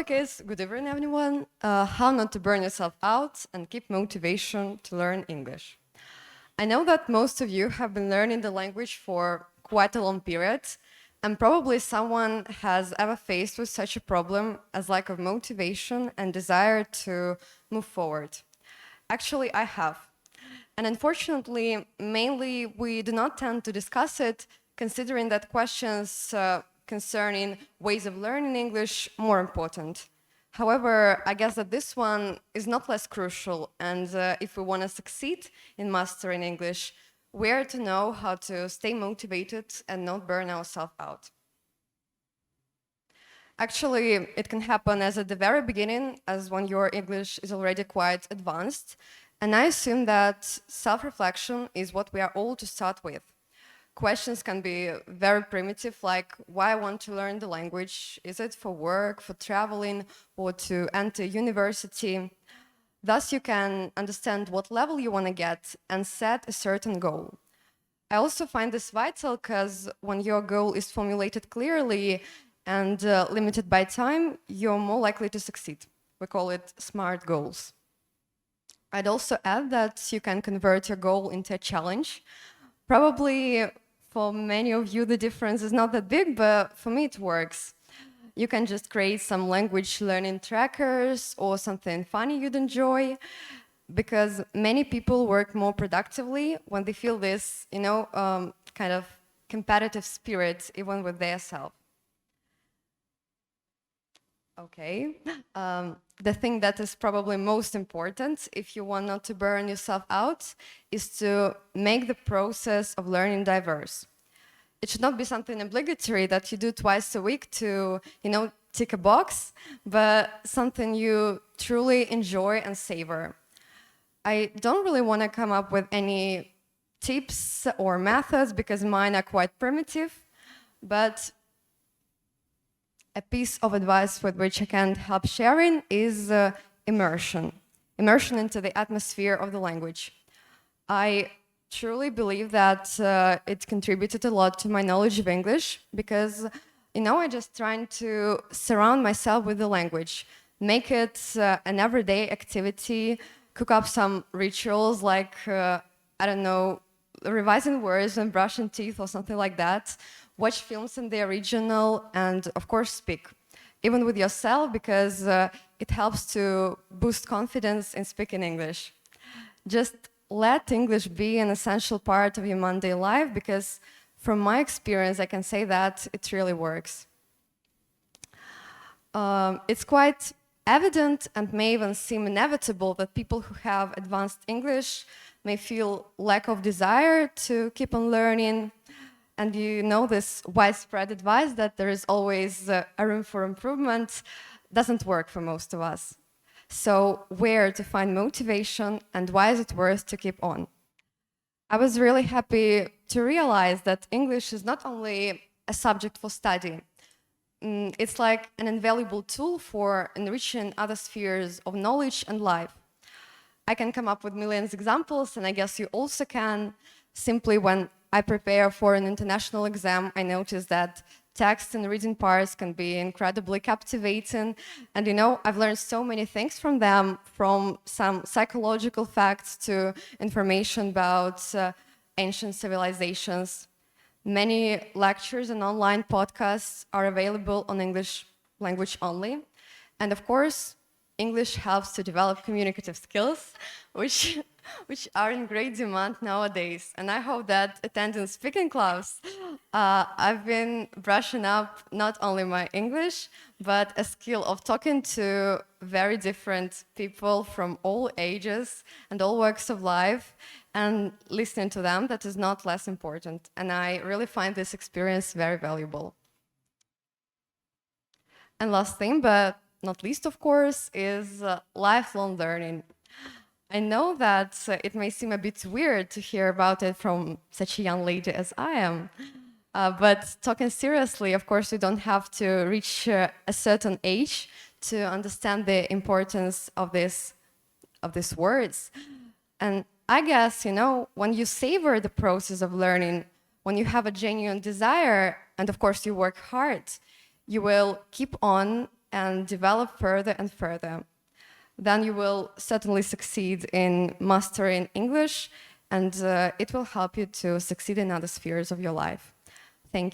topic is, good evening everyone, how not to burn yourself out and keep motivation to learn English. I know that most of you have been learning the language for quite a long period, and probably someone has ever faced with such a problem as lack of motivation and desire to move forward. Actually, I have. And unfortunately, mainly we do not tend to discuss it, considering that questions concerning ways of learning English more important. However, I guess that this one is not less crucial, and if we want to succeed in mastering English, we are to know how to stay motivated and not burn ourselves out. Actually, it can happen as at the very beginning, as when your English is already quite advanced, and I assume that self-reflection is what we are all to start with. Questions can be very primitive, like why I want to learn the language. Is it for work, for traveling, or to enter university? Thus, you can understand what level you want to get and set a certain goal. I also find this vital because when your goal is formulated clearly and limited by time, you're more likely to succeed. We call it SMART goals. I'd also add that you can convert your goal into a challenge. Probably for many of you, the difference is not that big, but for me it works. You can just create some language learning trackers or something funny you'd enjoy, because many people work more productively when they feel this, kind of competitive spirit, even with their self. Okay. The thing that is probably most important if you want not to burn yourself out is to make the process of learning diverse. It should not be something obligatory that you do twice a week to, tick a box, but something you truly enjoy and savor. I don't really want to come up with any tips or methods because mine are quite primitive, but a piece of advice with which I can help sharing is immersion. Immersion into the atmosphere of the language. I truly believe that it contributed a lot to my knowledge of English because, I just trying to surround myself with the language, make it an everyday activity, cook up some rituals like, revising words and brushing teeth or something like that, watch films in the original, and of course speak, even with yourself, because it helps to boost confidence in speaking English. Just let English be an essential part of your Monday life, because from my experience, I can say that it really works. It's quite evident and may even seem inevitable that people who have advanced English may feel lack of desire to keep on learning. And this widespread advice that there is always a room for improvement doesn't work for most of us. So where to find motivation and why is it worth to keep on? I was really happy to realize that English is not only a subject for study. It's like an invaluable tool for enriching other spheres of knowledge and life. I can come up with millions of examples, and I guess you also can. Simply when I prepare for an international exam, I notice that text and reading parts can be incredibly captivating. And I've learned so many things from them, from some psychological facts to information about ancient civilizations. Many lectures and online podcasts are available on English language only. And of course, English helps to develop communicative skills, which are in great demand nowadays. And I hope that attending speaking clubs, I've been brushing up not only my English, but a skill of talking to very different people from all ages and all walks of life, and listening to them, that is not less important. And I really find this experience very valuable. And last thing, but not least, of course, is lifelong learning. I know that it may seem a bit weird to hear about it from such a young lady as I am, but talking seriously, of course, you don't have to reach a certain age to understand the importance of these words. And I guess, when you savor the process of learning, when you have a genuine desire, and of course you work hard, you will keep on and develop further and further. Then you will certainly succeed in mastering English, and it will help you to succeed in other spheres of your life.